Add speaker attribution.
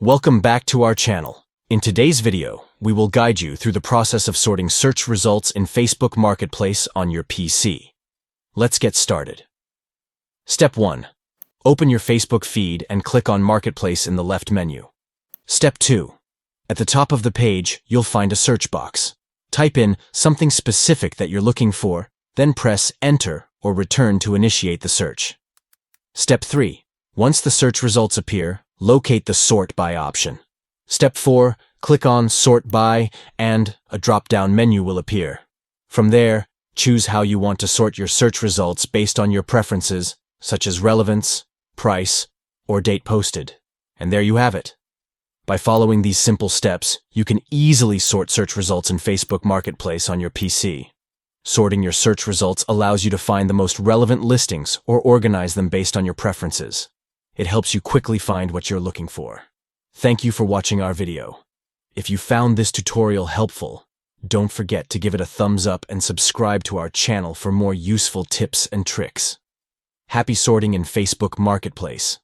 Speaker 1: Welcome back to our channel. In today's video, we will guide you through the process of sorting search results in Facebook Marketplace on your PC. Let's get started. Step 1. Open your Facebook feed and click on Marketplace in the left menu. Step 2. At the top of the page, you'll find a search box. Type in something specific that you're looking for, then press Enter or Return to initiate the search. Step 3. Once the search results appear, locate the Sort By option. Step 4. Click on Sort By and a drop-down menu will appear. From there, choose how you want to sort your search results based on your preferences, such as relevance, price, or date posted. And there you have it. By following these simple steps, you can easily sort search results in Facebook Marketplace on your PC. Sorting your search results allows you to find the most relevant listings or organize them based on your preferences. It helps you quickly find what you're looking for. Thank you for watching our video. If you found this tutorial helpful, don't forget to give it a thumbs up and subscribe to our channel for more useful tips and tricks. Happy sorting in Facebook Marketplace.